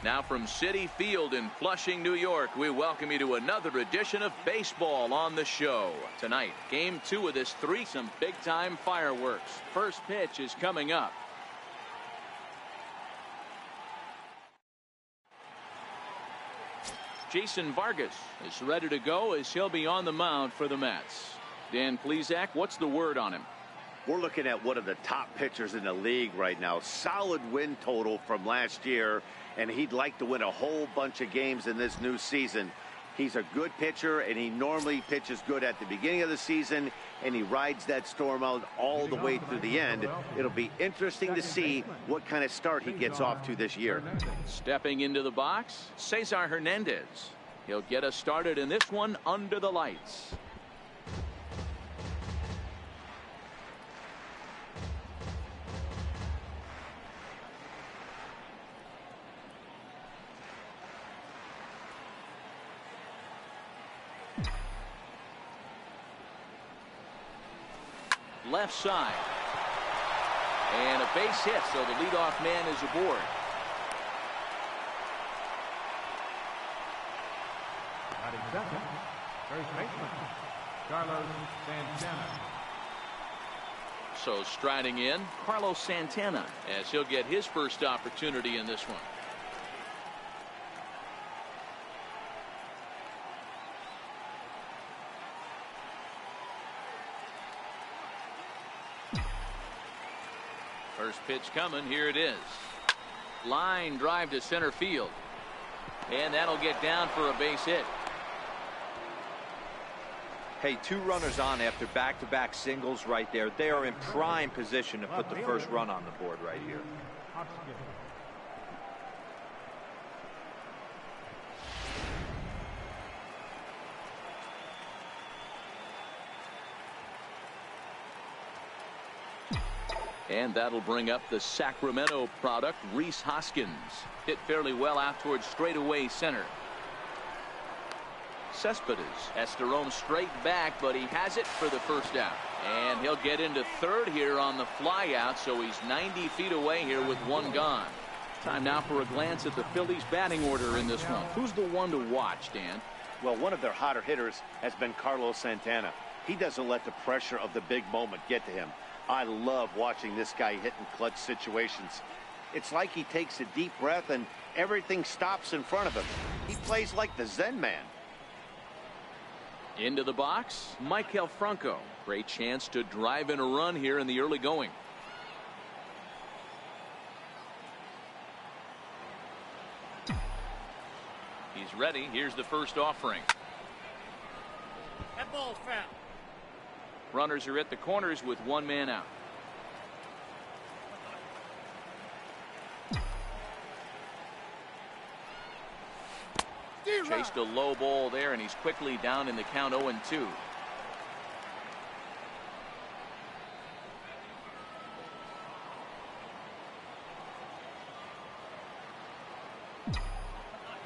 Now from Citi Field in Flushing, New York, we welcome you to another edition of Baseball on the Show. Tonight, Game 2 of this some big-time fireworks. First pitch is coming up. Jason Vargas is ready to go as he'll be on the mound for the Mets. Dan Plesac, what's the word on him? We're looking at one of the top pitchers in the league right now. Solid win total from last year, and he'd like to win a whole bunch of games in this new season. He's a good pitcher, and he normally pitches good at the beginning of the season, and he rides that storm out all the way through the end. It'll be interesting to see what kind of start he gets off to this year. Stepping into the box, Cesar Hernandez. He'll get us started in this one under the lights. Left side. And a base hit, so the leadoff man is aboard. Batting second, first baseman, Carlos Santana. So striding in, Carlos Santana, as he'll get his first opportunity in this one. First pitch coming. Here it is. Line drive to center field. And that'll get down for a base hit. Hey, 2 runners on after back-to-back singles right there. They are in prime position to put the first run on the board right here. And that'll bring up the Sacramento product, Rhys Hoskins. Hit fairly well out towards straightaway center. Cespedes has to roam straight back, but he has it for the first out. And he'll get into third here on the fly out, so he's 90 feet away here with 1 gone. Time now for a glance at the Phillies batting order in this one. Who's the one to watch, Dan? Well, one of their hotter hitters has been Carlos Santana. He doesn't let the pressure of the big moment get to him. I love watching this guy hit in clutch situations. It's like he takes a deep breath and everything stops in front of him. He plays like the Zen man. Into the box, Maikel Franco. Great chance to drive in a run here in the early going. He's ready. Here's the first offering. That ball's foul. Runners are at the corners with 1 man out. Chased a low ball there, and he's quickly down in the count 0-2.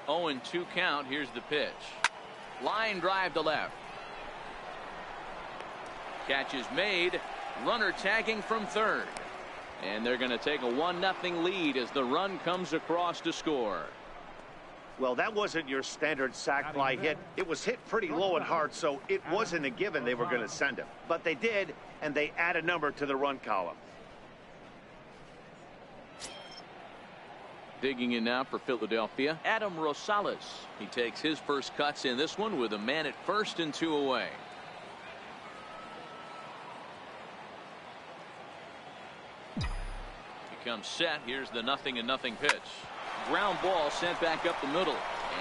Oh, and 2 count. Here's the pitch. Line drive to left. Catch is made. Runner tagging from third. And they're going to take a 1-0 lead as the run comes across to score. Well, that wasn't your standard sac fly hit. It was hit pretty low and hard, so it wasn't a given they were going to send him. But they did, and they add a number to the run column. Digging in now for Philadelphia, Adam Rosales. He takes his first cuts in this one with a man at first and 2 away. Comes set. Here's the 0-0 pitch. Ground ball sent back up the middle,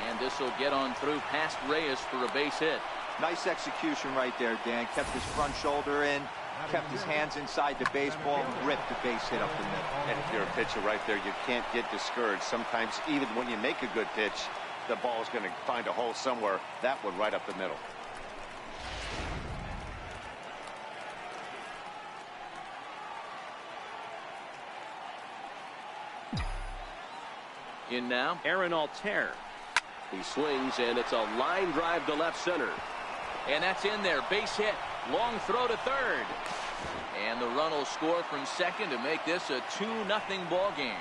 and this will get on through past Reyes for a base hit. Nice execution right there, Dan. Kept his front shoulder in, kept his hands inside the baseball, and ripped the base hit up the middle. And if you're a pitcher right there, you can't get discouraged. Sometimes even when you make a good pitch, the ball is going to find a hole somewhere. That one right up the middle. In now, Aaron Altair. He swings, and it's a line drive to left center. And that's in there. Base hit. Long throw to third. And the run will score from second to make this a 2-0 ball game.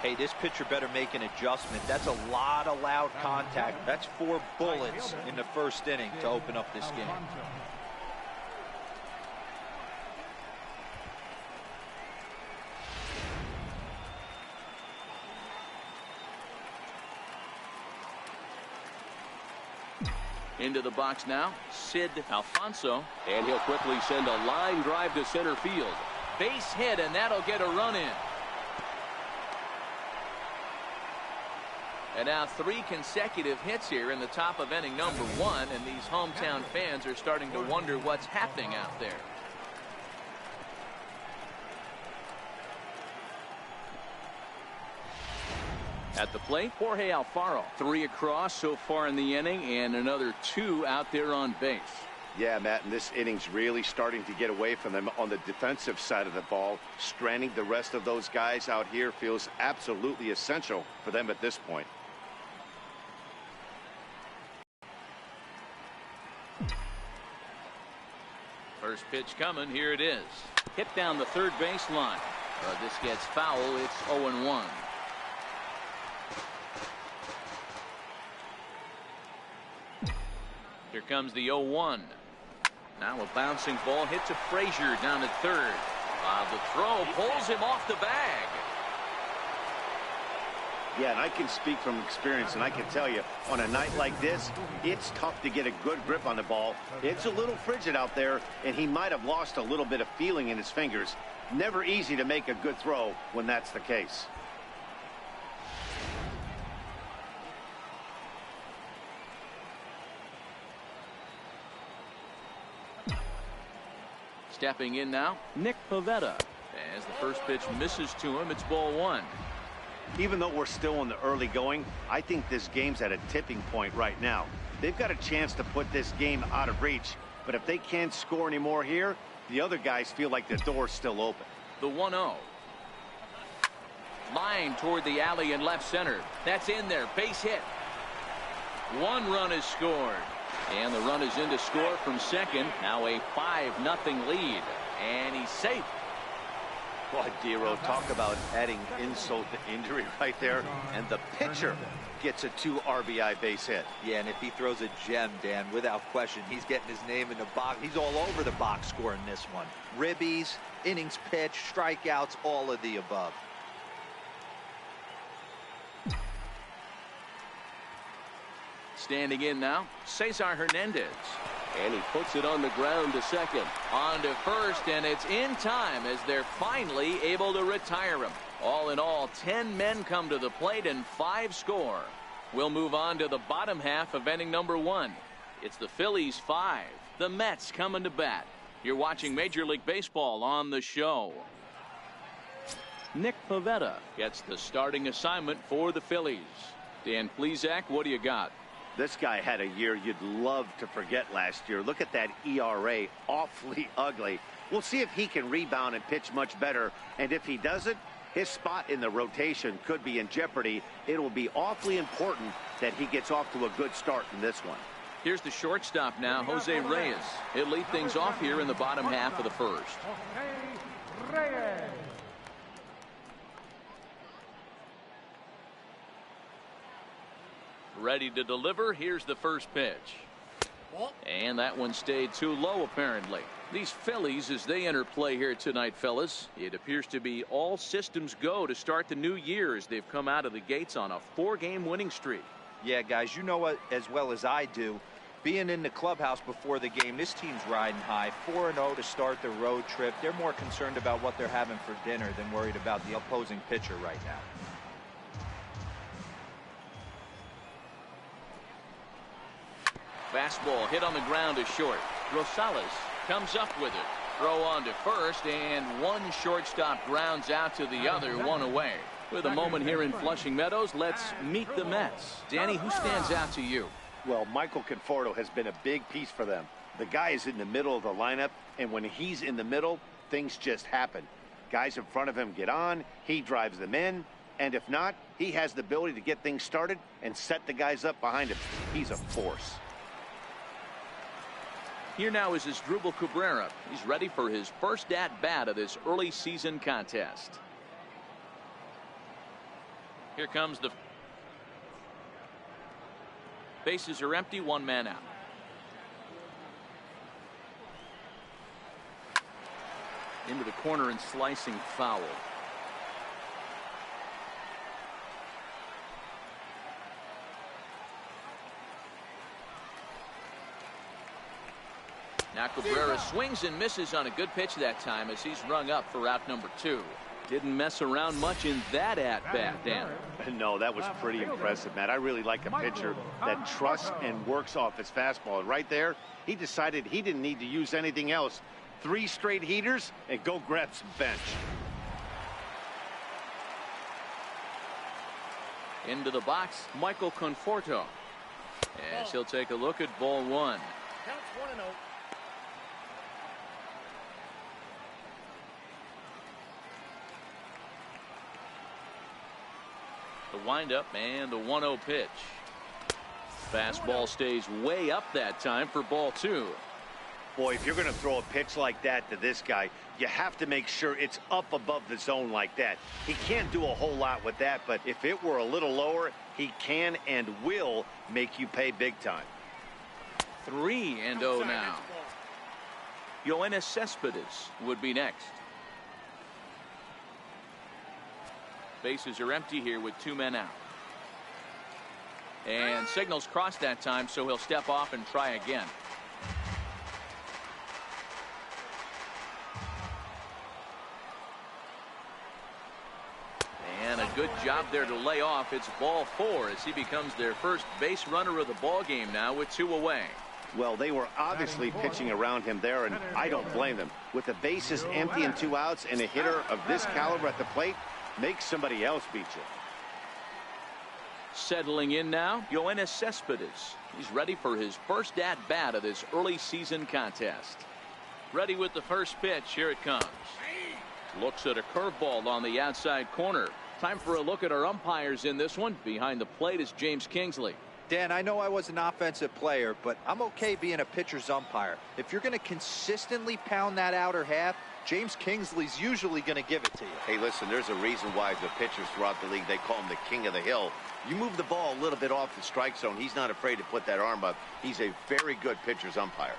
Hey, this pitcher better make an adjustment. That's a lot of loud contact. That's 4 bullets in the first inning to open up this game. Into the box now, Sid Alfonso. And he'll quickly send a line drive to center field. Base hit, and that'll get a run in. And now 3 consecutive hits here in the top of inning number 1, and these hometown fans are starting to wonder what's happening out there. At the plate, Jorge Alfaro. 3 across so far in the inning, and another 2 out there on base. Yeah, Matt, and this inning's really starting to get away from them on the defensive side of the ball. Stranding the rest of those guys out here feels absolutely essential for them at this point. First pitch coming. Here it is. Hit down the third baseline. This gets foul. It's 0-1. Here comes the 0-1. Now a bouncing ball hit to Frazier down at third. The throw pulls him off the bag. Yeah, and I can speak from experience, and I can tell you, on a night like this, it's tough to get a good grip on the ball. It's a little frigid out there, and he might have lost a little bit of feeling in his fingers. Never easy to make a good throw when that's the case. Stepping in now, Nick Pivetta. As the first pitch misses to him, it's ball 1. Even though we're still in the early going, I think this game's at a tipping point right now. They've got a chance to put this game out of reach, but if they can't score any more here, the other guys feel like the door's still open. The 1-0. Line toward the alley in left center. That's in there. Base hit. 1 run is scored. And the run is in to score from second. Now a 5-0 lead. And he's safe. Boy, Dero, talk about adding insult to injury right there. And the pitcher gets a 2 RBI base hit. Yeah, and if he throws a gem, Dan, without question, he's getting his name in the box. He's all over the box score in this one. Ribbies, innings pitched, strikeouts, all of the above. Standing in now, Cesar Hernandez. And he puts it on the ground to second. On to first, and it's in time as they're finally able to retire him. All in all, 10 men come to the plate and 5 score. We'll move on to the bottom half of inning number 1. It's the Phillies 5, the Mets coming to bat. You're watching Major League Baseball on the show. Nick Pivetta gets the starting assignment for the Phillies. Dan Plesac, what do you got? This guy had a year you'd love to forget last year. Look at that ERA, awfully ugly. We'll see if he can rebound and pitch much better. And if he doesn't, his spot in the rotation could be in jeopardy. It will be awfully important that he gets off to a good start in this one. Here's the shortstop now, Jose Reyes. He'll lead things off here in the bottom half of the first. Reyes. Ready to deliver. Here's the first pitch. And that one stayed too low, apparently. These Phillies, as they enter play here tonight, fellas, it appears to be all systems go to start the new year as they've come out of the gates on a 4-game winning streak. Yeah, guys, you know what as well as I do. Being in the clubhouse before the game, this team's riding high. 4-0 to start the road trip. They're more concerned about what they're having for dinner than worried about the opposing pitcher right now. Fastball hit on the ground is short. Rosales comes up with it. Throw on to first, and one shortstop grounds out to the other, 1 away. With a moment here in Flushing Meadows, let's meet the Mets. Danny, who stands out to you? Well, Michael Conforto has been a big piece for them. The guy is in the middle of the lineup, and when he's in the middle, things just happen. Guys in front of him get on, he drives them in, and if not, he has the ability to get things started and set the guys up behind him. He's a force. Here now is Asdrubal Cabrera. He's ready for his first at-bat of this early season contest. Here comes the bases are empty, one man out. Into the corner and slicing foul. Now Cabrera swings and misses on a good pitch that time as he's rung up for out number 2. Didn't mess around much in that at-bat, Dan. No, that was pretty impressive, Matt. I really like a pitcher that trusts and works off his fastball. Right there, he decided he didn't need to use anything else. 3 straight heaters and go grab some bench. Into the box, Michael Conforto. As he'll take a look at ball 1. Counts 1-0. The windup and the 1-0 pitch. Fastball stays way up that time for ball 2. Boy, if you're going to throw a pitch like that to this guy, you have to make sure it's up above the zone like that. He can't do a whole lot with that, but if it were a little lower, he can and will make you pay big time. 3-0 now. Yoenis Cespedes would be next. Bases are empty here with 2 men out. And signals crossed that time, so he'll step off and try again. And a good job there to lay off. It's ball 4 as he becomes their first base runner of the ball game now with 2 away. Well, they were obviously pitching around him there, and I don't blame them. With the bases empty and 2 outs and a hitter of this caliber at the plate, make somebody else beat you. Settling in now, Yoenis Cespedes. He's ready for his first at-bat of this early season contest. Ready with the first pitch. Here it comes. Looks at a curveball on the outside corner. Time for a look at our umpires in this one. Behind the plate is James Kingsley. Dan, I know I was an offensive player, but I'm okay being a pitcher's umpire. If you're going to consistently pound that outer half, James Kingsley's usually going to give it to you. Hey, listen, there's a reason why the pitchers throughout the league, they call him the king of the hill. You move the ball a little bit off the strike zone, he's not afraid to put that arm up. He's a very good pitcher's umpire.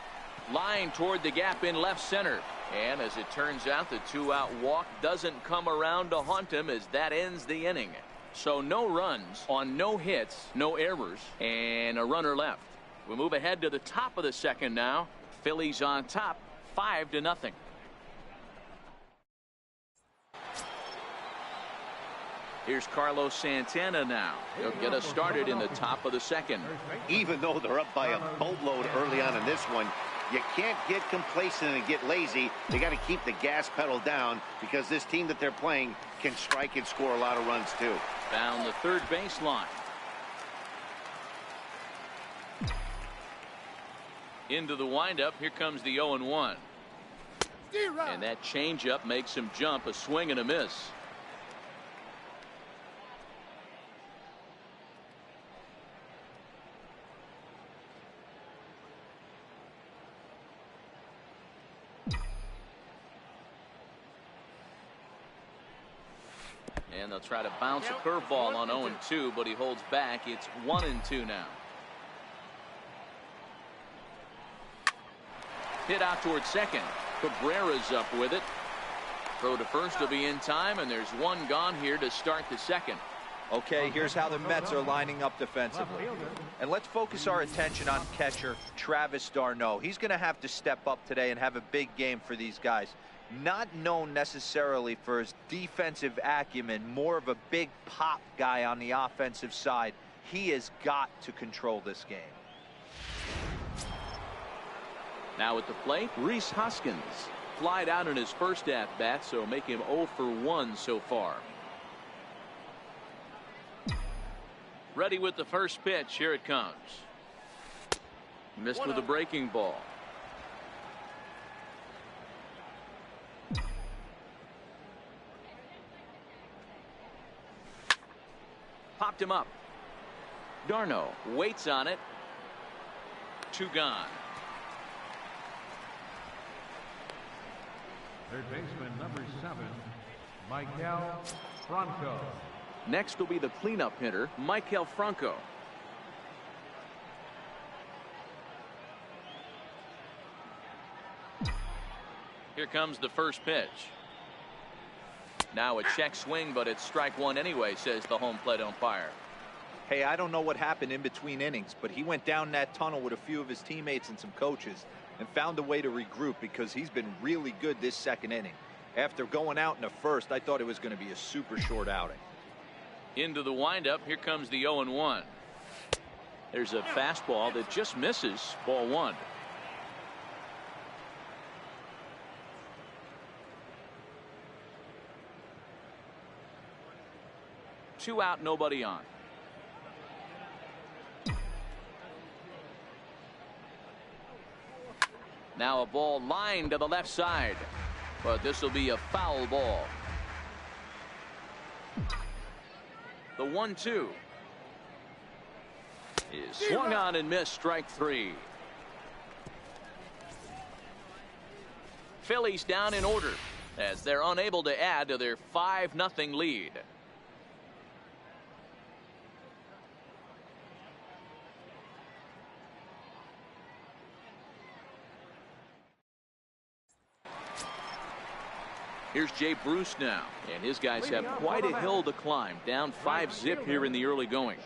Line toward the gap in left center. And as it turns out, the 2-out walk doesn't come around to haunt him as that ends the inning. So no runs on no hits, no errors, and a runner left. We move ahead to the top of the second now. Phillies on top, 5-0. Here's Carlos Santana now. He'll get us started in the top of the second. Even though they're up by a boatload early on in this one, you can't get complacent and get lazy. They got to keep the gas pedal down because this team that they're playing can strike and score a lot of runs too. Down the third baseline. Into the windup. Here comes the 0-1. And that changeup makes him jump. A swing and a miss. And they'll try to bounce a curveball on 0-2, but he holds back. It's 1-2 now. Hit out towards second. Cabrera's up with it. Throw to first will be in time, and there's one gone here to start the second. Okay, here's how the Mets are lining up defensively. And let's focus our attention on catcher Travis d'Arnaud. He's going to have to step up today and have a big game for these guys. Not known necessarily for his defensive acumen, more of a big pop guy on the offensive side. He has got to control this game. Now at the plate, Rhys Hoskins. Flied out in his first at-bat, so make him 0 for 1 so far. Ready with the first pitch. Here it comes. Missed with a breaking ball. Popped him up. d'Arnaud waits on it. 2 gone. Third baseman number 7, Michael Franco. Next will be the cleanup hitter, Michael Franco. Here comes the first pitch. Now a check swing, but it's strike one anyway, says the home plate umpire. Hey, I don't know what happened in between innings, but he went down that tunnel with a few of his teammates and some coaches and found a way to regroup because he's been really good this second inning. After going out in the first, I thought it was going to be a super short outing. Into the windup, here comes the 0-1. There's a fastball that just misses, ball one. Two out, nobody on. Now a ball lined to the left side, but this will be a foul ball. The 1-2 is swung on and missed, strike three. Phillies down in order as they're unable to add to their 5-0 lead. Here's Jay Bruce now, and his guys have quite a hill to climb. Down 5-0 here in the early going.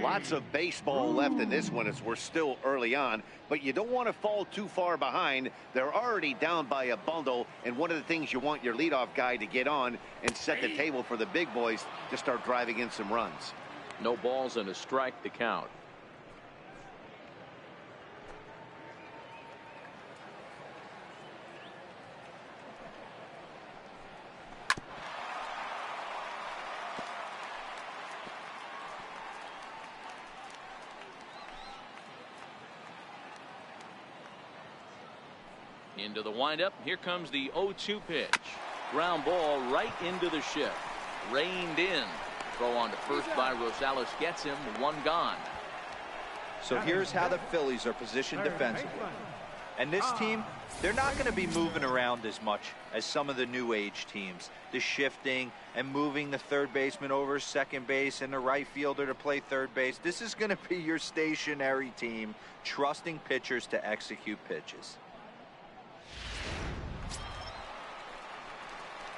Lots of baseball left in this one as we're still early on, but you don't want to fall too far behind. They're already down by a bundle, and one of the things you want your leadoff guy to get on and set the table for the big boys to start driving in some runs. No balls and a strike to count. Into the windup. Here comes the 0-2 pitch. Ground ball right into the shift. Reined in. Throw on to first by Rosales gets him. One gone. So here's how the Phillies are positioned defensively. And this team, they're not going to be moving around as much as some of the new age teams. The shifting and moving the third baseman over second base and the right fielder to play third base. This is going to be your stationary team, trusting pitchers to execute pitches.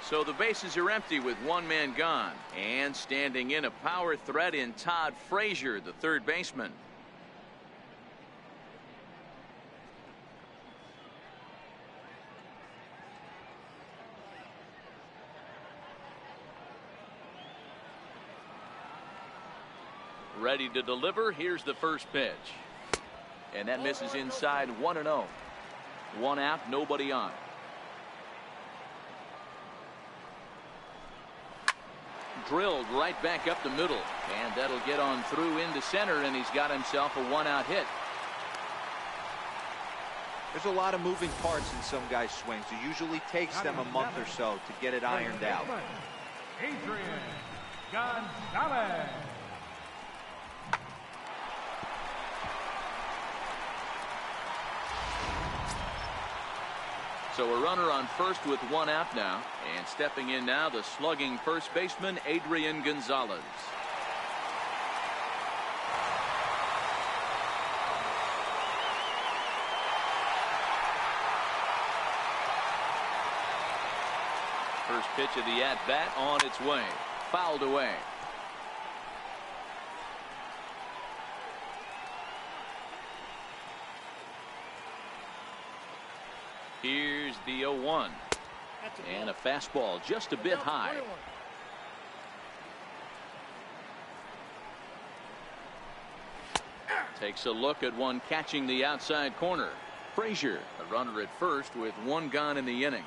So the bases are empty with one man gone. And standing in a power threat in Todd Frazier, the third baseman. Ready to deliver. Here's the first pitch. And that misses inside. 1-0. One out, nobody on. Drilled right back up the middle, and that'll get on through into center, and he's got himself a one-out hit. There's a lot of moving parts in some guys' swings. It usually takes them a month or so to get it ironed out. Adrian Gonzalez. So a runner on first with one out now, and stepping in now, the slugging first baseman, Adrian Gonzalez. First pitch of the at-bat on its way. Fouled away. Here's the 0-1. And a fastball just a bit high. Takes a look at one catching the outside corner. Frazier, a runner at first with one gone in the inning.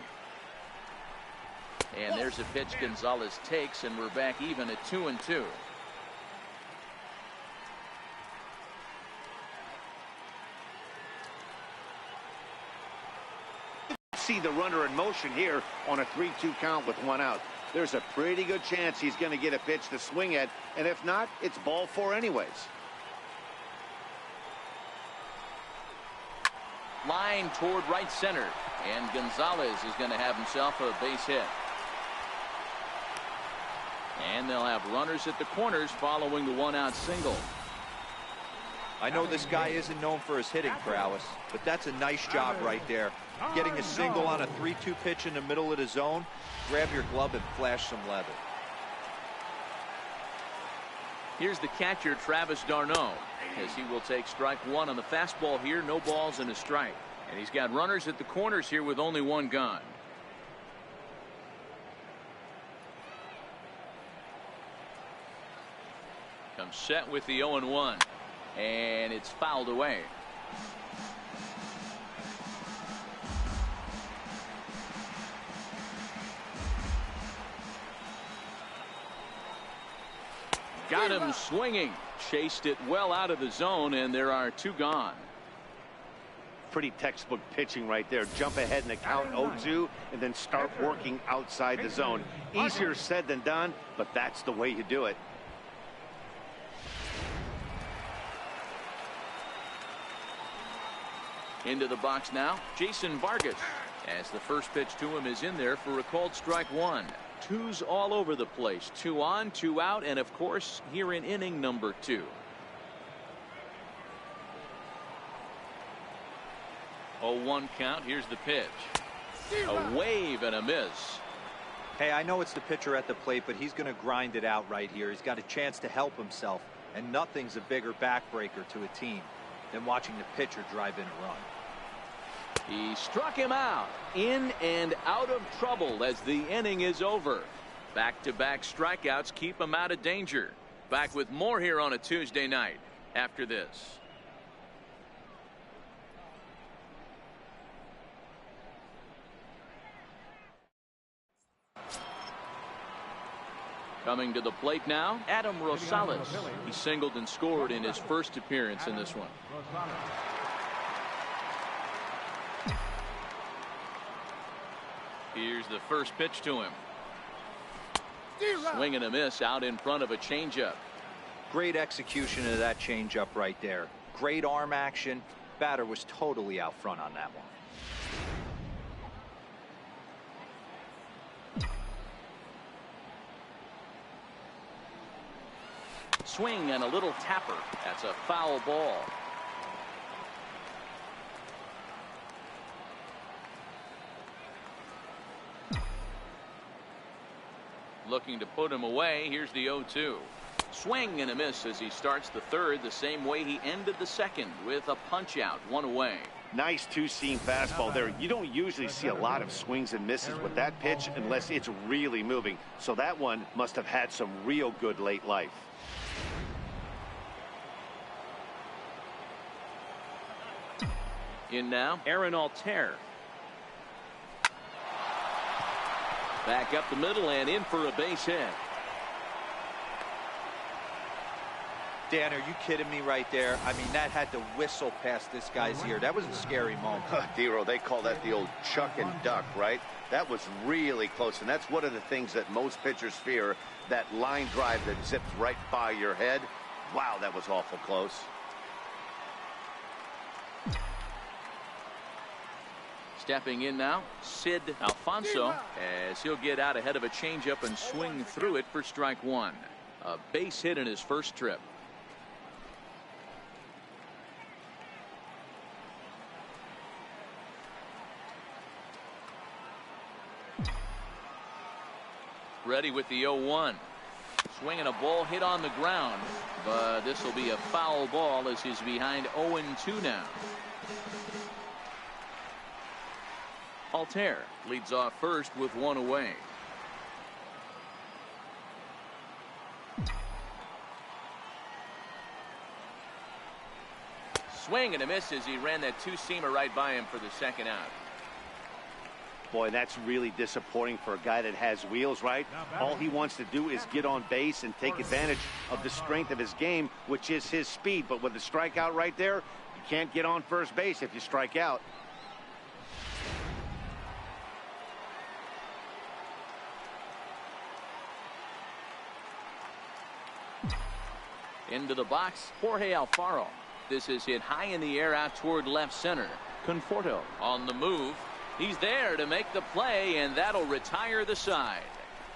And there's a pitch Gonzalez takes, and we're back even at 2-2. See the runner in motion here on a 3-2 count with one out. There's a pretty good chance he's going to get a pitch to swing at, and if not, it's ball four anyways. Line toward right center, and Gonzalez is going to have himself a base hit. And they'll have runners at the corners following the one-out single. I know this guy isn't known for his hitting prowess, but that's a nice job right there. Getting a single on a 3-2 pitch in the middle of the zone. Grab your glove and flash some leather. Here's the catcher, Travis d'Arnaud, as he will take strike one on the fastball here. No balls and a strike. And he's got runners at the corners here with only one gone. Comes set with the 0-1. And it's fouled away. Got him swinging. Chased it well out of the zone, and there are two gone. Pretty textbook pitching right there. Jump ahead in the count 0-2 and then start working outside the zone. Easier said than done, but that's the way you do it. Into the box now, Jason Vargas, as the first pitch to him is in there for a called strike one. Twos all over the place. 2 on, 2 out, and of course here in inning number 2. 0-1 count. Here's the pitch. A wave and a miss. Hey, I know it's the pitcher at the plate, but he's going to grind it out right here. He's got a chance to help himself, and nothing's a bigger backbreaker to a team than watching the pitcher drive in a run. He struck him out. In and out of trouble as the inning is over. Back-to-back strikeouts keep him out of danger. Back with more here on a Tuesday night after this. Coming to the plate now, Adam Rosales. He singled and scored in his first appearance in this one. Here's the first pitch to him. Swing and a miss out in front of a changeup. Great execution of that changeup right there. Great arm action. Batter was totally out front on that one. Swing and a little tapper. That's a foul ball. Looking to put him away. Here's the 0-2. Swing and a miss as he starts the third the same way he ended the second, with a punch out, one away. Nice two-seam fastball there. You don't usually see a lot of swings and misses with that pitch unless it's really moving. So that one must have had some real good late life. In now, Aaron Altair. Back up the middle and in for a base hit. Dan, are you kidding me right there? I mean, that had to whistle past this guy's ear. That was a scary moment. Dero, they call that the old chuck and duck, right? That was really close, and that's one of the things that most pitchers fear, that line drive that zips right by your head. Wow, that was awful close. Stepping in now, Sid Alfonso, as he'll get out ahead of a changeup and swing through it for strike one. A base hit in his first trip. Ready with the 0-1. Swinging a ball hit on the ground, but this will be a foul ball as he's behind 0-2 now. Altair leads off first with one away. Swing and a miss as he ran that two-seamer right by him for the second out. Boy, that's really disappointing for a guy that has wheels, right? All he wants to do is get on base and take advantage of the strength of his game, which is his speed. But with the strikeout right there, you can't get on first base if you strike out. Into the box, Jorge Alfaro. This is hit high in the air out toward left center. Conforto on the move. He's there to make the play, and that'll retire the side.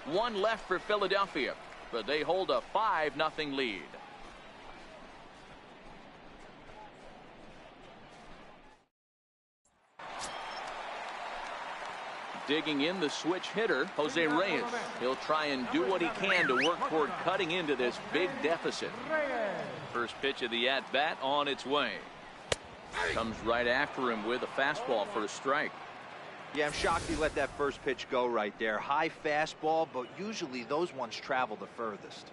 One left for Philadelphia. but they hold a 5-0 lead. Digging in the switch hitter, Jose Reyes. He'll try and do what he can to work toward cutting into this big deficit. First pitch of the at-bat on its way. Comes right after him with a fastball for a strike. Yeah, I'm shocked he let that first pitch go right there. High fastball, but usually those ones travel the furthest.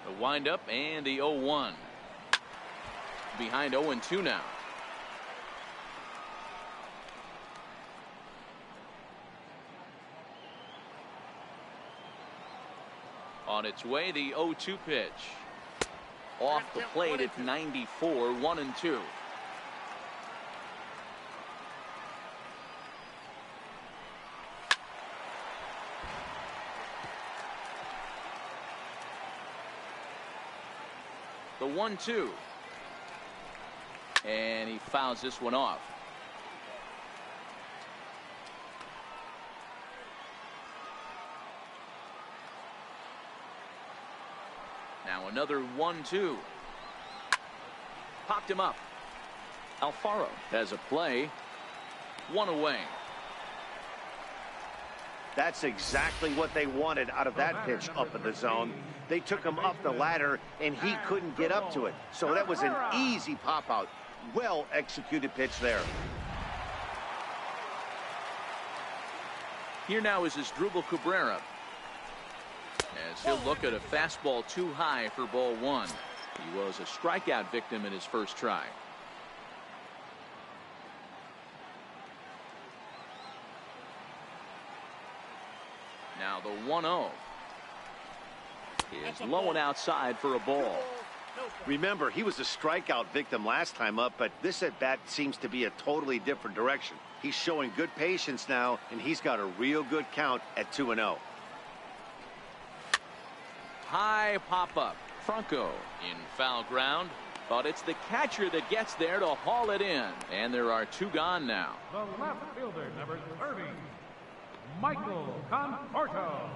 The windup and the 0-1. Behind 0-2 now. On its way, the 0-2 pitch. Off the plate at 94, 1-2. The 1-2. And he fouls this one off. Now another 1-2. Popped him up. Alfaro has a play. One away. That's exactly what they wanted out of that pitch up in the zone. They took him up the ladder, and he couldn't get up to it. So that was an easy pop-out. Well executed pitch there. Here now is Asdrubal Cabrera, as he'll look at a fastball too high for ball one. He was a strikeout victim in his first try. Now the 1-0 is low and outside for a ball. Remember, he was a strikeout victim last time up, but this at-bat seems to be a totally different direction. He's showing good patience now, and he's got a real good count at 2-0. High pop-up. Franco in foul ground, but it's the catcher that gets there to haul it in. And there are two gone now. The left fielder, number 30, Michael Conforto.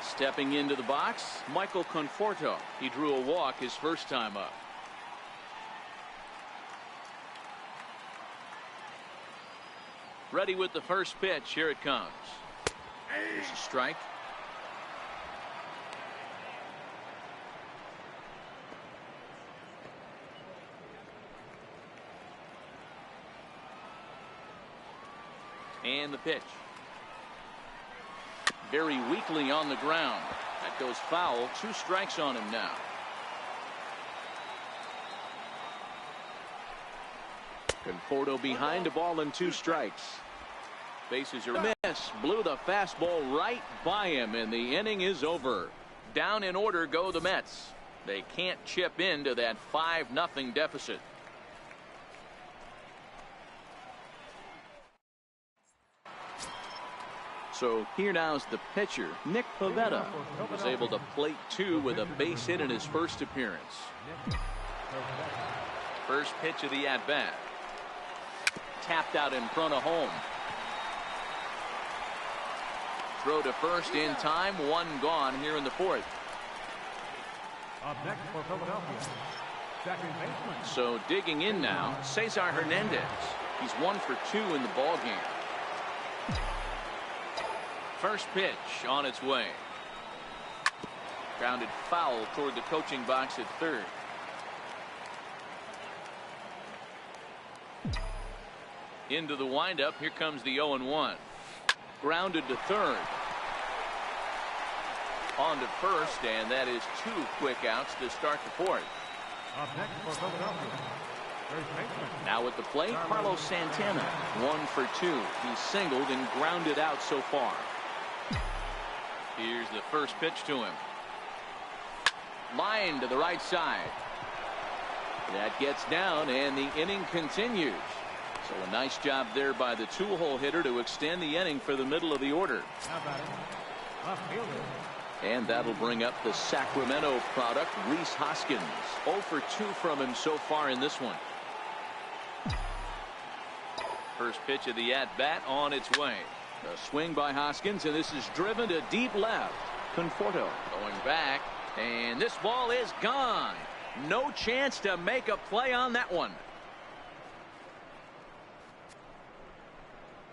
Stepping into the box, Michael Conforto. He drew a walk his first time up. Ready with the first pitch. Here it comes. There's a strike. And the pitch. Very weakly on the ground. That goes foul. 2 strikes on him now. Conforto behind, a ball and 2 strikes. Bases are miss. Blew the fastball right by him, and the inning is over. Down in order go the Mets. They can't chip into that 5-0 deficit. So here now is the pitcher, Nick Pivetta, who was able to plate 2 with a base hit in his first appearance. First pitch of the at-bat. Tapped out in front of home. Throw to first in time. 1 gone here in the 4th. Up next for Philadelphia, second baseman. So digging in now, Cesar Hernandez. He's 1 for 2 in the ball game. First pitch on its way. Grounded foul toward the coaching box at third. Into the windup. Here comes the 0-1. Grounded to third. On to first, and that is 2 quick outs to start the 4th. Up next for Philadelphia, first baseman. Now at the plate, Carlos Santana. 1 for 2. He's singled and grounded out so far. Here's the first pitch to him. Line to the right side. That gets down, and the inning continues. So a nice job there by the 2-hole hitter to extend the inning for the middle of the order. How about it? Left fielder. And that'll bring up the Sacramento product, Rhys Hoskins. 0 for 2 from him so far in this one. First pitch of the at-bat on its way. A swing by Hoskins, and this is driven to deep left. Conforto going back, and this ball is gone. No chance to make a play on that one.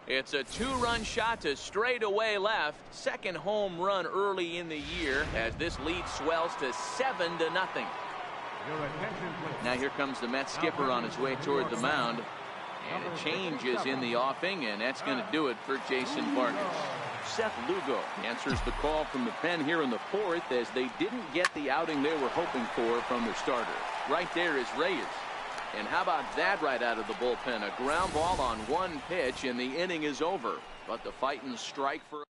It's a two-run shot to straightaway left. Second home run early in the year as this lead swells to 7-0. Now here comes the Mets skipper on his way toward the mound. And a change is in the offing, and that's going to do it for Jason Vargas. Seth Lugo answers the call from the pen here in the fourth as they didn't get the outing they were hoping for from their starter. Right there is Reyes. And how about that right out of the bullpen? A ground ball on one pitch, and the inning is over. But the fighting strike for...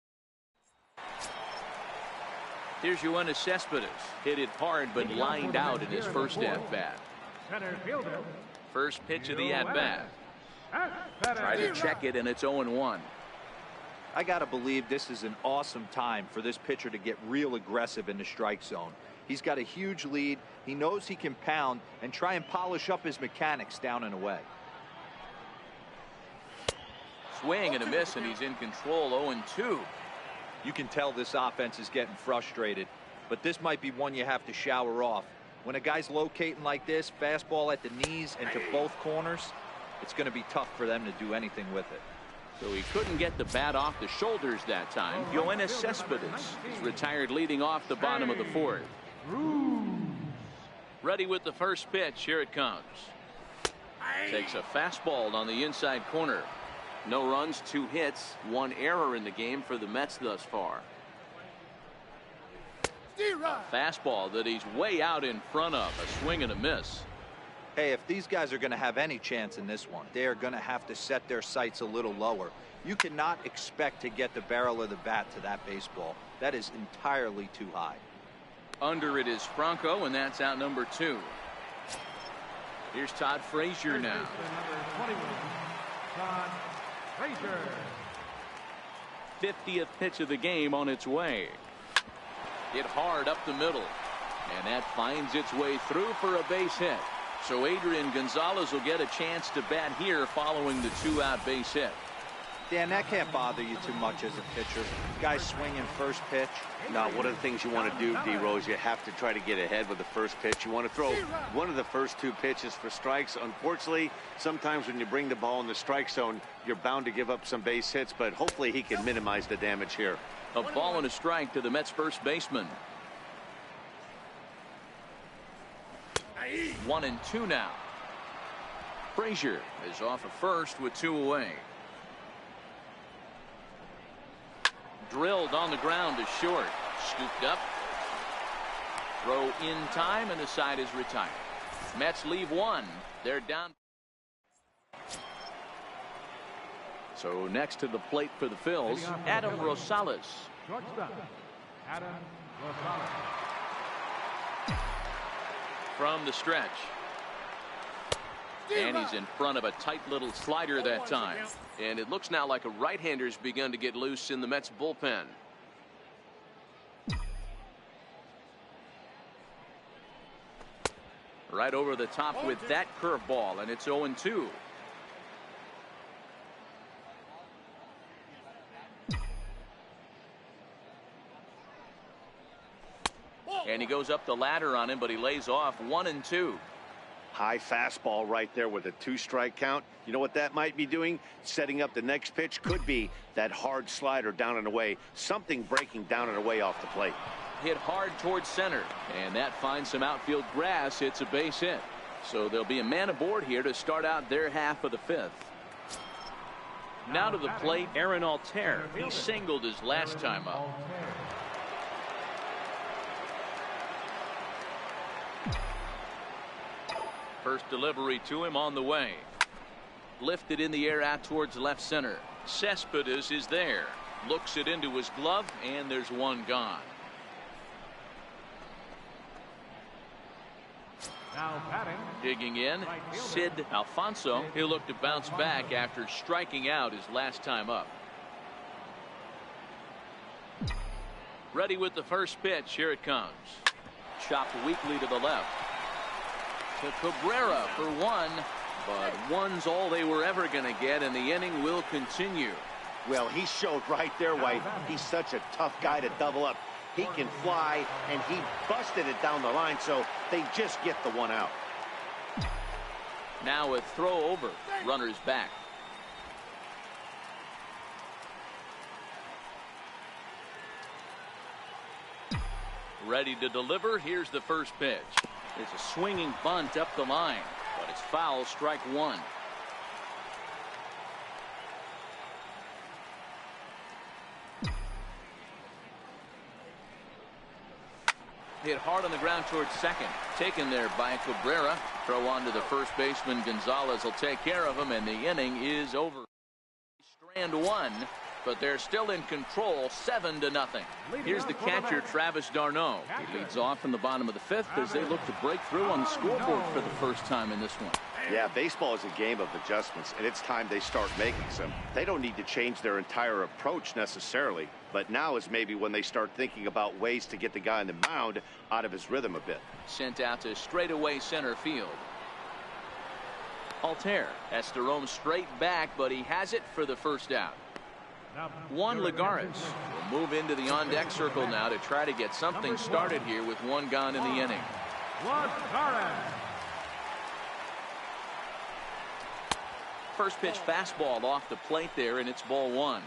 Here's Yoenis Cespedes. Hit it hard, but lined out in his first at-bat. First pitch of the at-bat. Try to check it, and it's 0-1. I got to believe this is an awesome time for this pitcher to get real aggressive in the strike zone. He's got a huge lead. He knows he can pound and try and polish up his mechanics down and away. Swing and a miss, and he's in control. 0-2. You can tell this offense is getting frustrated, but this might be one you have to shower off. When a guy's locating like this, fastball at the knees and to both corners, it's going to be tough for them to do anything with it. So he couldn't get the bat off the shoulders that time. Yoenis Cespedes is retired leading off the bottom of the fourth. Ready with the first pitch. Here it comes. Takes a fastball on the inside corner. No runs, 2 hits, 1 error in the game for the Mets thus far. A fastball that he's way out in front of. A swing and a miss. Hey, if these guys are going to have any chance in this one, they are going to have to set their sights a little lower. You cannot expect to get the barrel of the bat to that baseball. That is entirely too high. Under it is Franco, and that's out number 2. Here's Todd Frazier now. Todd Frazier. 50th pitch of the game on its way. Hit hard up the middle, and that finds its way through for a base hit. So Adrian Gonzalez will get a chance to bat here following the 2-out base hit. Dan, that can't bother you too much as a pitcher. Guy swinging first pitch. No, one of the things you want to do, D-Rose, you have to try to get ahead with the first pitch. You want to throw one of the first 2 pitches for strikes. Unfortunately, sometimes when you bring the ball in the strike zone, you're bound to give up some base hits, but hopefully he can minimize the damage here. A ball and a strike to the Mets first baseman. 1-2 now. Frazier is off of first with 2 away. Drilled on the ground to short. Scooped up. Throw in time, and the side is retired. Mets leave 1. They're down. So next to the plate for the Phillies, Adam Rosales. Shortstop, Adam Rosales. From the stretch. And he's in front of a tight little slider that time. And it looks now like a right-hander's begun to get loose in the Mets bullpen. Right over the top with that curveball, and it's 0-2. And he goes up the ladder on him, but he lays off. 1-2. High fastball right there with a 2-strike count. You know what that might be doing? Setting up the next pitch. Could be that hard slider down and away. Something breaking down and away off the plate. Hit hard towards center, and that finds some outfield grass. It's a base hit. So there'll be a man aboard here to start out their half of the 5th. Now to the plate, Aaron Altair. He singled his last time up. First delivery to him on the way. Lifted in the air out towards left center. Cespedes is there. Looks it into his glove, and there's 1 gone. Now batting. Digging in, Sid Alfonso. He'll look to bounce back after striking out his last time up. Ready with the first pitch. Here it comes. Chopped weakly to the left. To Cabrera for 1. but one's all they were ever going to get, and the inning will continue. Well, he showed right there why he's such a tough guy to double up. He can fly, and he busted it down the line, so they just get the one out. Now a throw over. Runners back. Ready to deliver. Here's the first pitch. It's a swinging bunt up the line, but it's foul, strike one. Hit hard on the ground towards second. Taken there by Cabrera. Throw on to the first baseman. Gonzalez will take care of him, and the inning is over. Strand one, but they're still in control, 7-0. Here's the catcher, Travis d'Arnaud. He leads off in the bottom of the fifth as they look to break through on the scoreboard for the first time in this one. Yeah, baseball is a game of adjustments, and it's time they start making some. They don't need to change their entire approach necessarily, but now is maybe when they start thinking about ways to get the guy on the mound out of his rhythm a bit. Sent out to straightaway center field. Altair has to roam straight back, but he has it for the first out. Juan Lagares will move into the on-deck circle now to try to get something started here with one gone in the inning. First pitch fastball off the plate there, and it's ball one.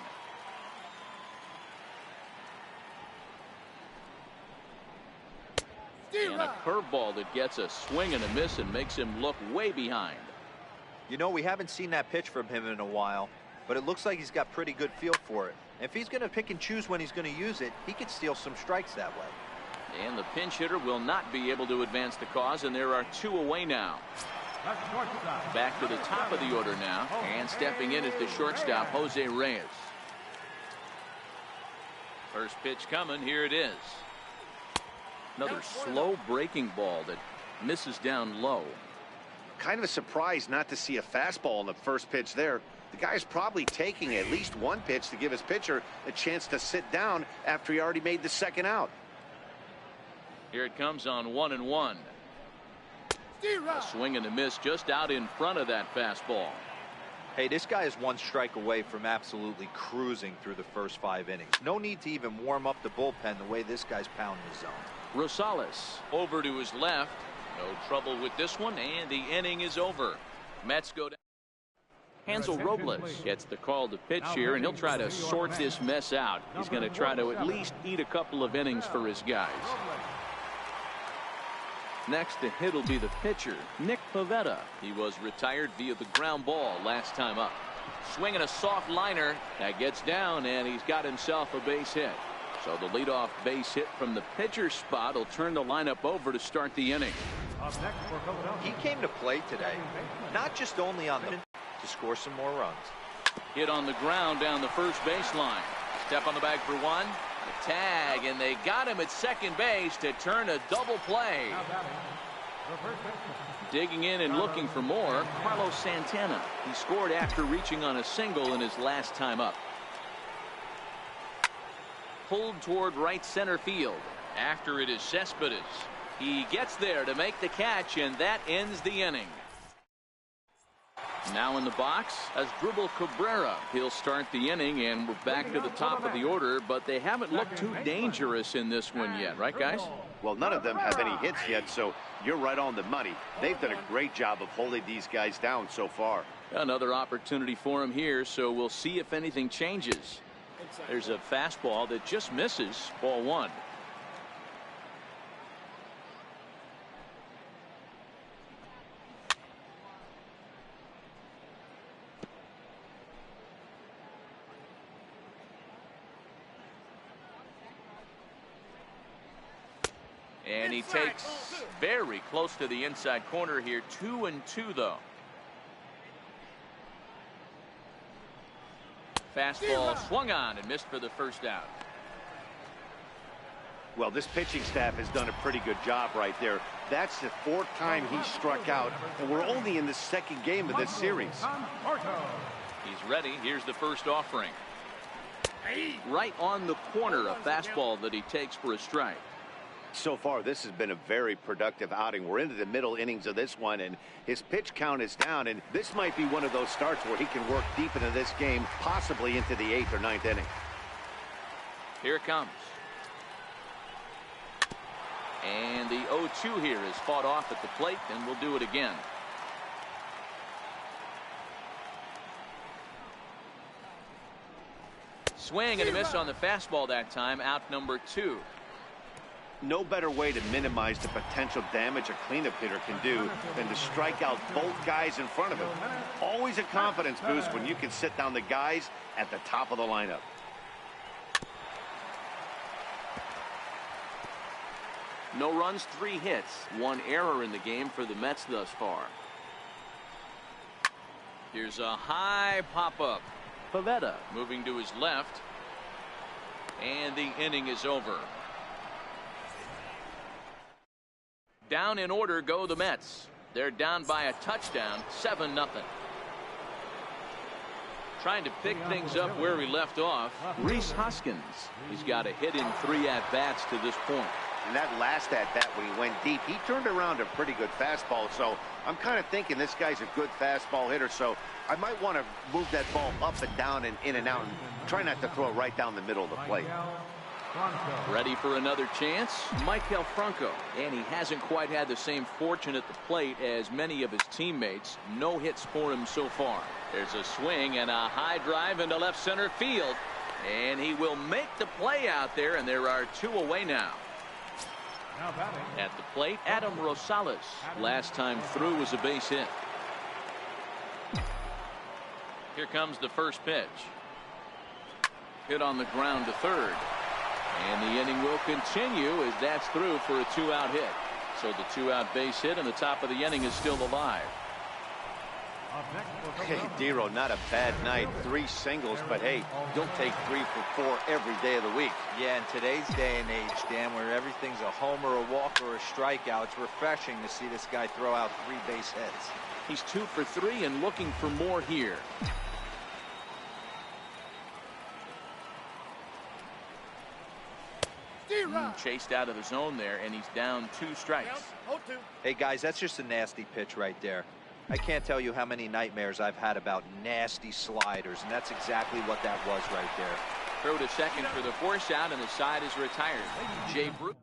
And a curveball that gets a swing and a miss and makes him look way behind. You know, we haven't seen that pitch from him in a while, but it looks like he's got pretty good feel for it. If he's going to pick and choose when he's going to use it, he could steal some strikes that way. And the pinch hitter will not be able to advance the cause, and there are two away now. Back to the top of the order now, and stepping in is the shortstop, Jose Reyes. First pitch coming, here it is. Another slow breaking ball that misses down low. Kind of surprised not to see a fastball on the first pitch there. The guy's probably taking at least one pitch to give his pitcher a chance to sit down after he already made the second out. Here it comes on 1-1. A swing and a miss just out in front of that fastball. Hey, this guy is one strike away from absolutely cruising through the first 5 innings. No need to even warm up the bullpen the way this guy's pounding the zone. Rosales over to his left. No trouble with this one, and the inning is over. Mets go down. Hansel Robles gets the call to pitch here, and he'll try to sort this mess out. He's going to try to at least eat a couple of innings for his guys. Next to hit will be the pitcher, Nick Pivetta. He was retired via the ground ball last time up. Swinging a soft liner that gets down, and he's got himself a base hit. So the leadoff base hit from the pitcher's spot will turn the lineup over to start the inning. He came to play today, not just only on the to score some more runs. Hit on the ground down the first baseline. Step on the bag for one. The tag, and they got him at second base to turn a double play. Digging in and looking for more, Carlos Santana. He scored after reaching on a single in his last time up. Pulled toward right center field. After it is Cespedes. He gets there to make the catch, and that ends the inning. Now in the box, Asdrubal Cabrera. He'll start the inning, and we're back to the top of the order, but they haven't looked too dangerous in this one yet, right, guys? Well, none of them have any hits yet, so you're right on the money. They've done a great job of holding these guys down so far. Another opportunity for him here, so we'll see if anything changes. There's a fastball that just misses, ball one. And he takes very close to the inside corner here. 2-2 though. Fastball swung on and missed for the first out. Well, this pitching staff has done a pretty good job right there. That's the 4th time he struck out, and we're only in the 2nd game of this series. He's ready. Here's the first offering. Right on the corner, a fastball that he takes for a strike. So far, this has been a very productive outing. We're into the middle innings of this one, and his pitch count is down, and this might be one of those starts where he can work deep into this game, possibly into the 8th or 9th inning. Here it comes. And the 0-2 here is fought off at the plate, and we'll do it again. Swing and a miss on the fastball that time, out number 2. No better way to minimize the potential damage a cleanup hitter can do than to strike out both guys in front of him. Always a confidence boost when you can sit down the guys at the top of the lineup. No runs, 3 hits, 1 error in the game for the Mets thus far. Here's a high pop-up. Pivetta moving to his left. And the inning is over. Down in order go the Mets. They're down by a touchdown, 7-0. Trying to pick things up where we left off, Rhys Hoskins. He's got a hit in 3 at-bats to this point. And that last at-bat when he went deep, he turned around a pretty good fastball. So I'm kind of thinking this guy's a good fastball hitter. So I might want to move that ball up and down and in and out and try not to throw it right down the middle of the plate. Ready for another chance, Maikel Franco, and he hasn't quite had the same fortune at the plate as many of his teammates. No hits for him so far. There's a swing and a high drive into left center field, and he will make the play out there, and there are 2 away now. At the plate, Adam Rosales. Last time through was a base hit. Here comes the first pitch. Hit on the ground to third. And the inning will continue as that's through for a 2-out hit. So the 2-out base hit and the top of the inning is still alive. Hey, Dero, not a bad night. 3 singles, but hey, don't take 3 for 4 every day of the week. Yeah, in today's day and age, Dan, where everything's a homer, a walk, or a strikeout, it's refreshing to see this guy throw out 3 base hits. He's 2 for 3 and looking for more here. Chased out of the zone there, and he's down 2 strikes. Hey, guys, that's just a nasty pitch right there. I can't tell you how many nightmares I've had about nasty sliders, and that's exactly what that was right there. Throw to second for the force out, and the side is retired. Jay Bruce.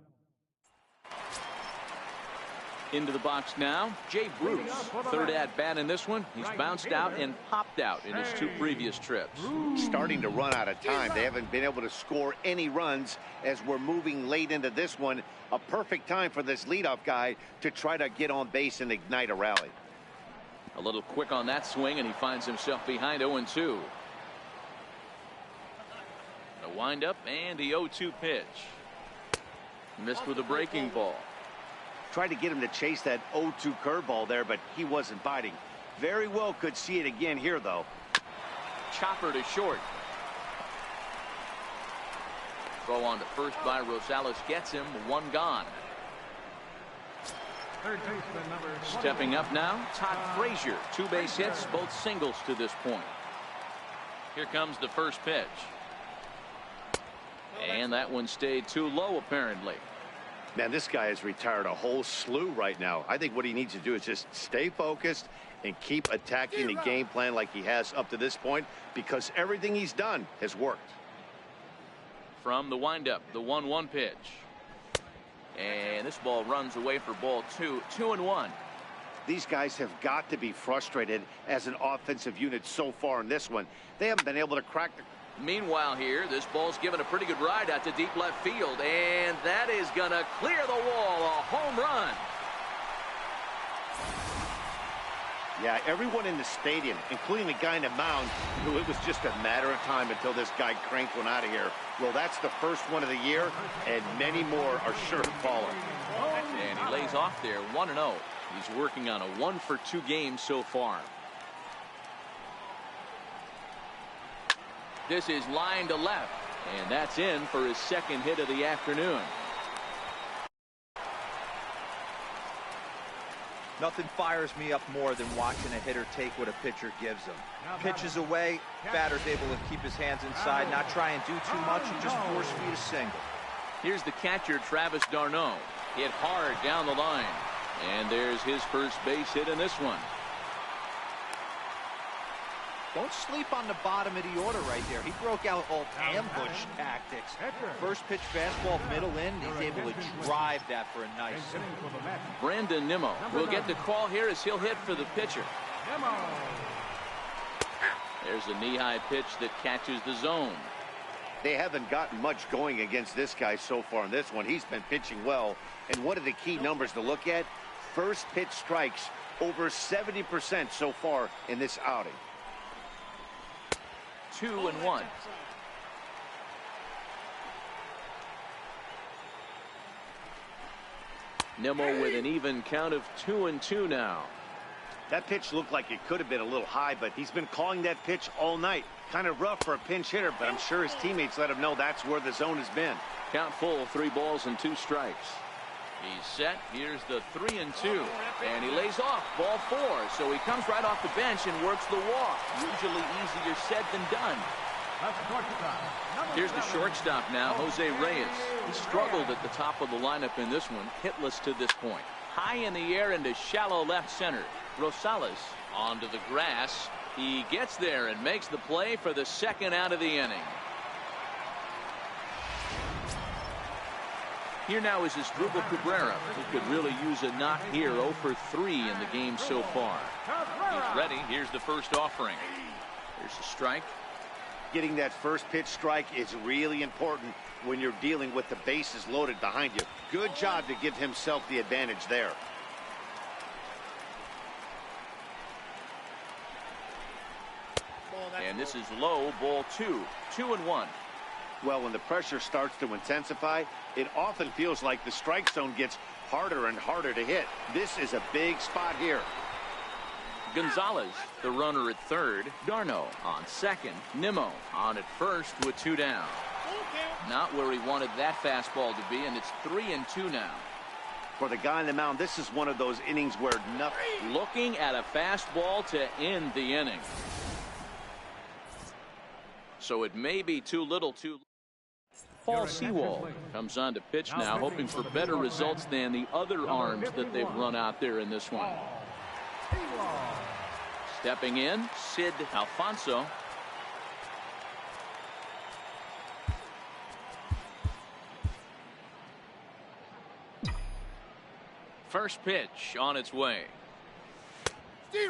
Into the box now, Jay Bruce. 3rd at-bat in this one. He's bounced out and popped out in his 2 previous trips. Starting to run out of time. They haven't been able to score any runs as we're moving late into this one. A perfect time for this leadoff guy to try to get on base and ignite a rally. A little quick on that swing, and he finds himself behind 0-2. A windup and the 0-2 pitch. Missed with a breaking ball. Tried to get him to chase that 0-2 curveball there, but he wasn't biting. Very well could see it again here, though. Chopper to short. Throw on to first by Rosales gets him. 1 gone. Stepping up now, Todd Frazier. 2 base hits, both singles to this point. Here comes the first pitch. And that one stayed too low, apparently. Man, this guy has retired a whole slew right now. I think what he needs to do is just stay focused and keep attacking the game plan like he has up to this point, because everything he's done has worked. From the windup, the 1-1 pitch. And this ball runs away for ball 2. 2-1. These guys have got to be frustrated as an offensive unit so far in this one. They haven't been able to crack the... Meanwhile here, this ball's given a pretty good ride out to deep left field, and that is going to clear the wall. A home run. Yeah, everyone in the stadium, including the guy in the mound, knew it was just a matter of time until this guy cranked one out of here. Well, that's the first one of the year, and many more are sure to follow. And he lays off there, 1-0. He's working on a 1-for-2 game so far. This is line to left, and that's in for his 2nd hit of the afternoon. Nothing fires me up more than watching a hitter take what a pitcher gives him. Pitches away, batter's able to keep his hands inside, not try and do too much, and just force feed a single. Here's the catcher, Travis d'Arnaud. Hit hard down the line. And there's his first base hit in this one. Don't sleep on the bottom of the order right there. He broke out all ambush tactics. First pitch fastball, middle in. He's able to drive that for a nice. Brandon Nimmo will get the call here as he'll hit for the pitcher. There's a knee-high pitch that catches the zone. They haven't gotten much going against this guy so far in this one. He's been pitching well. And what are the key numbers to look at? First pitch strikes over 70% so far in this outing. 2-1. Nimmo with an even count of 2-2 now. That pitch looked like it could have been a little high, but he's been calling that pitch all night. Kind of rough for a pinch hitter, but I'm sure his teammates let him know that's where the zone has been. Count full, 3 balls and 2 strikes. He's set. Here's the 3-2. And he lays off ball 4. So he comes right off the bench and works the walk. Usually easier said than done. Here's the shortstop now, Jose Reyes. He struggled at the top of the lineup in this one, hitless to this point. High in the air into shallow left center. Rosales onto the grass. He gets there and makes the play for the second out of the inning. Here now is Asdrubal Cabrera, who could really use a knock here. 0 for 3 in the game so far. He's ready. Here's the first offering. Here's the strike. Getting that first pitch strike is really important when you're dealing with the bases loaded behind you. Good job to give himself the advantage there. And this is low, ball 2. 2-1. Well, when the pressure starts to intensify, it often feels like the strike zone gets harder and harder to hit. This is a big spot here. Gonzalez, the runner at third. d'Arnaud on second. Nimmo on at first with 2 down. Not where he wanted that fastball to be, and it's 3-2 now. For the guy on the mound, this is one of those innings where nothing. Looking at a fastball to end the inning. So it may be too little too. Paul Sewald comes on to pitch now, hoping for better results than the other arms that they've run out there in this one. Stepping in, Sid Alfonso. First pitch on its way.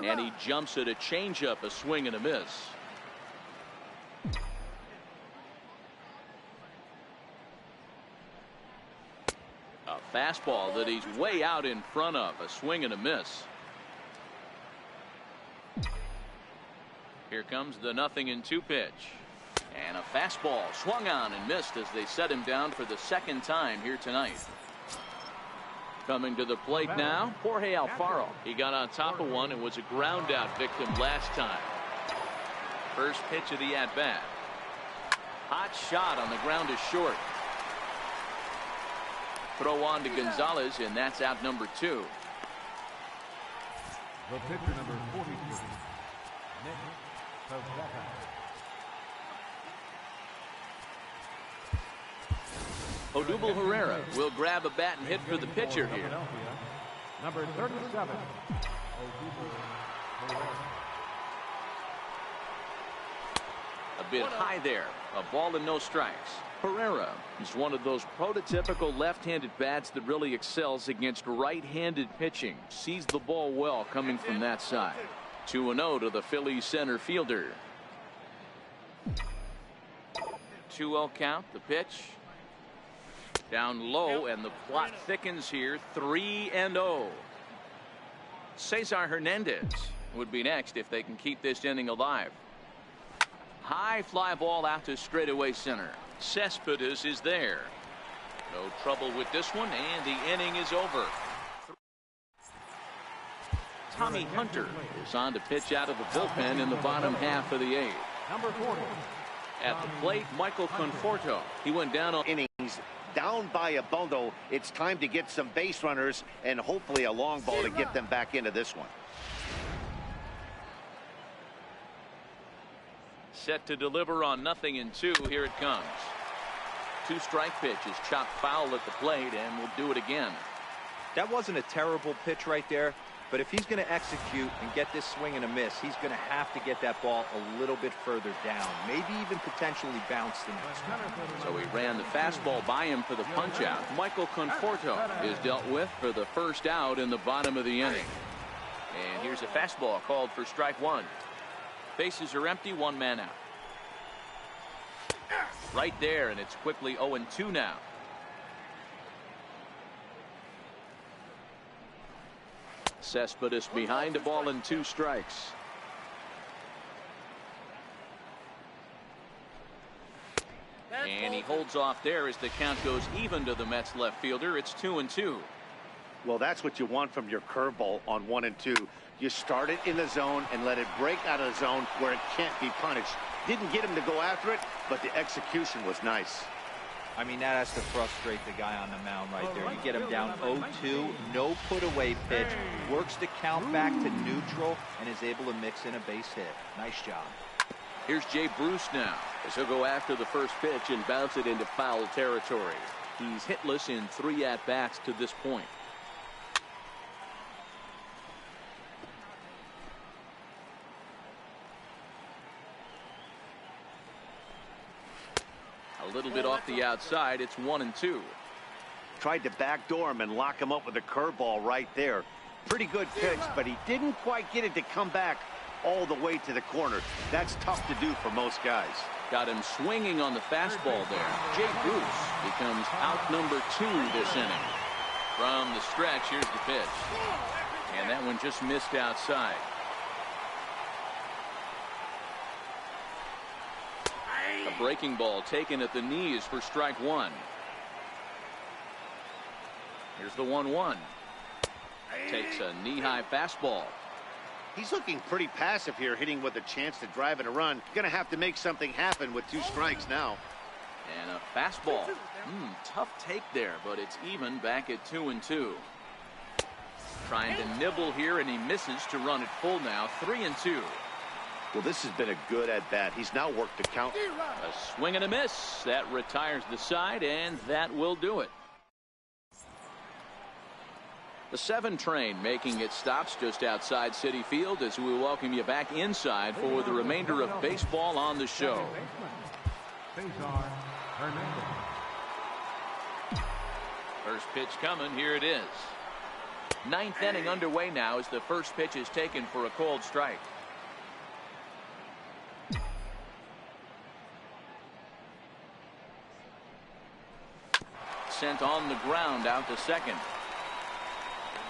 And he jumps at a changeup, a swing and a miss. A fastball that he's way out in front of, a swing and a miss. Here comes the 0-2 pitch. And a fastball swung on and missed as they set him down for the second time here tonight. Coming to the plate now, Jorge Alfaro. He got on top of one and was a ground out victim last time. First pitch of the at-bat. Hot shot on the ground is short. Throw on to Gonzalez, and that's out number 2. The pitcher number 42, Nick Pivetta. Odubel Herrera will grab a bat and hit for the pitcher here. Number 37, Odubel Herrera. A bit high there. A ball and no strikes. Herrera is one of those prototypical left-handed bats that really excels against right-handed pitching. Sees the ball well coming from that side. 2-0 to the Phillies center fielder. 2-0 count. The pitch. Down low, and the plot thickens here. 3-0. Cesar Hernandez would be next if they can keep this inning alive. High fly ball out to straightaway center. Cespedes is there. No trouble with this one, and the inning is over. Tommy Hunter is on to pitch out of the bullpen in the bottom half of the 8th. Number 40. At the plate, Michael Conforto. He went down on Innings down by a bundle. It's time to get some base runners and hopefully a long ball to get them back into this one. set to deliver on 0-2. Here it comes. 2-strike pitch is chopped foul at the plate, and will do it again. That wasn't a terrible pitch right there, but if he's going to execute and get this swing and a miss, he's going to have to get that ball a little bit further down, maybe even potentially bounce the next one. So he ran the fastball by him for the punch out. Michael Conforto is dealt with for the first out in the bottom of the inning. And here's a fastball called for strike one. Bases are empty, 1 man out. Right there, and it's quickly 0-2 now. Cespedes behind a ball and 2 strikes. And he holds off there as the count goes even to the Mets left fielder. It's 2-2. Well, that's what you want from your curveball on 1 and 2. You start it in the zone and let it break out of the zone where it can't be punished. Didn't get him to go after it, but the execution was nice. I mean, that has to frustrate the guy on the mound right there. You get him down 0-2, no put away pitch, works the count back to neutral, and is able to mix in a base hit. Nice job. Here's Jay Bruce now, as he'll go after the first pitch and bounce it into foul territory. He's hitless in 3 at-bats to this point. A little bit off the outside. It's 1-2. Tried to backdoor him and lock him up with a curveball right there. Pretty good pitch, but he didn't quite get it to come back all the way to the corner. That's tough to do for most guys. Got him swinging on the fastball there. Jay Bruce becomes out number 2 this inning. From the stretch, here's the pitch. And that one just missed outside. A breaking ball taken at the knees for strike one. Here's the 1-1. Takes a knee-high fastball. He's looking pretty passive here, hitting with a chance to drive in a run. Gonna have to make something happen with 2 strikes now. And a fastball. Tough take there, but it's even back at 2-2. Trying to nibble here, and he misses to run it full now. 3-2. Well, this has been a good at-bat. He's now worked the count. A swing and a miss. That retires the side, and that will do it. The 7 train making its stops just outside Citi Field as we welcome you back inside for the remainder of baseball on the show. First pitch coming. Here it is. 9th inning underway now as the first pitch is taken for a called strike. Sent on the ground out to second.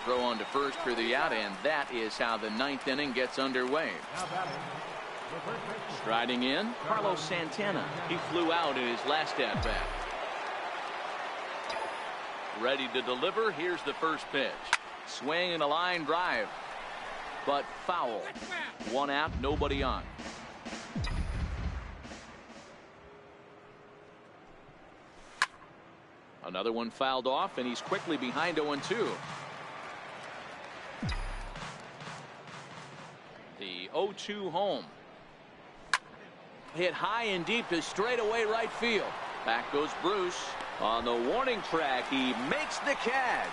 Throw on to first for the out, and that is how the 9th inning gets underway. Striding in, Carlos Santana. He flew out in his last at-bat. Ready to deliver. Here's the first pitch. Swing and a line drive, but foul. 1 out, nobody on. Another one fouled off, and he's quickly behind 0-2. The 0-2 home. Hit high and deep to straightaway right field. Back goes Bruce. On the warning track, he makes the catch.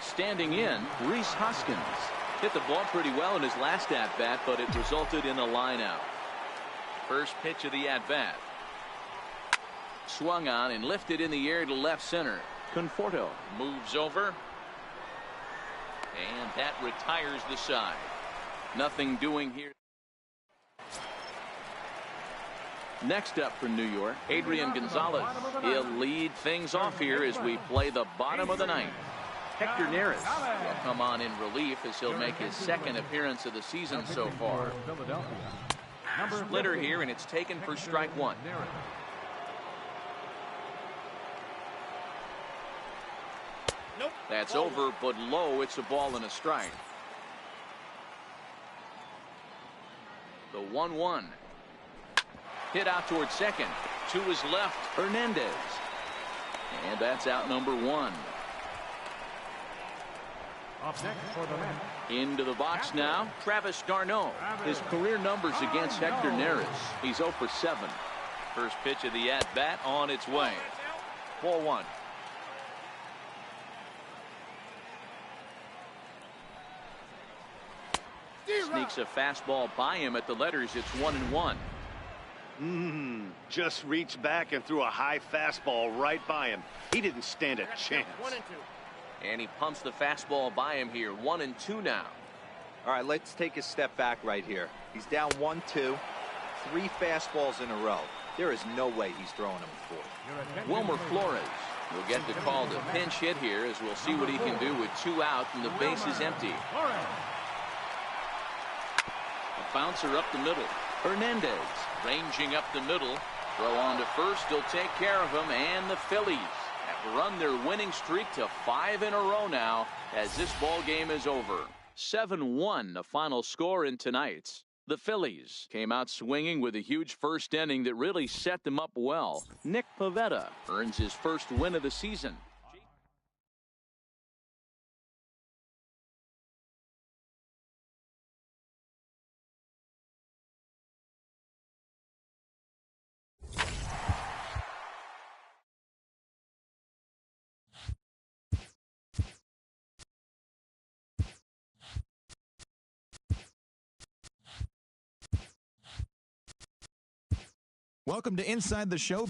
Standing in, Rhys Hoskins. Hit the ball pretty well in his last at-bat, but it resulted in a line out. First pitch of the at-bat. Swung on and lifted in the air to left center. Conforto moves over. And that retires the side. Nothing doing here. Next up for New York, Adrian Gonzalez. He'll lead things off here as we play the bottom of the 9th. Hector Neris will come on in relief as he'll make his 2nd appearance of the season so far. Splitter here, and it's taken for strike one. That's over, but low. It's a ball and a strike. The 1-1. Hit out towards second. To his left, Hernandez. And that's out number 1. Up next for the Mets, Into the box now, Travis d'Arnaud. His career numbers against Hector Neris. He's 0 for 7. First pitch of the at-bat on its way. Ball 1. Sneaks a fastball by him at the letters. It's 1-1. Just reached back and threw a high fastball right by him. He didn't stand a chance. And he pumps the fastball by him here. 1-2 now. All right, let's take a step back right here. He's down 1-2, 3 fastballs in a row. There is no way he's throwing them a fourth. Wilmer Flores will get the call to pinch hit here, as we'll see what he can do with 2 out and the base is empty. A bouncer up the middle. Hernandez ranging up the middle. Throw on to first. He'll take care of him. And the Phillies have run their winning streak to 5 in a row now as this ball game is over. 7-1 the final score in tonight's. The Phillies came out swinging with a huge first inning that really set them up well. Nick Pivetta earns his first win of the season. Welcome to Inside the Show.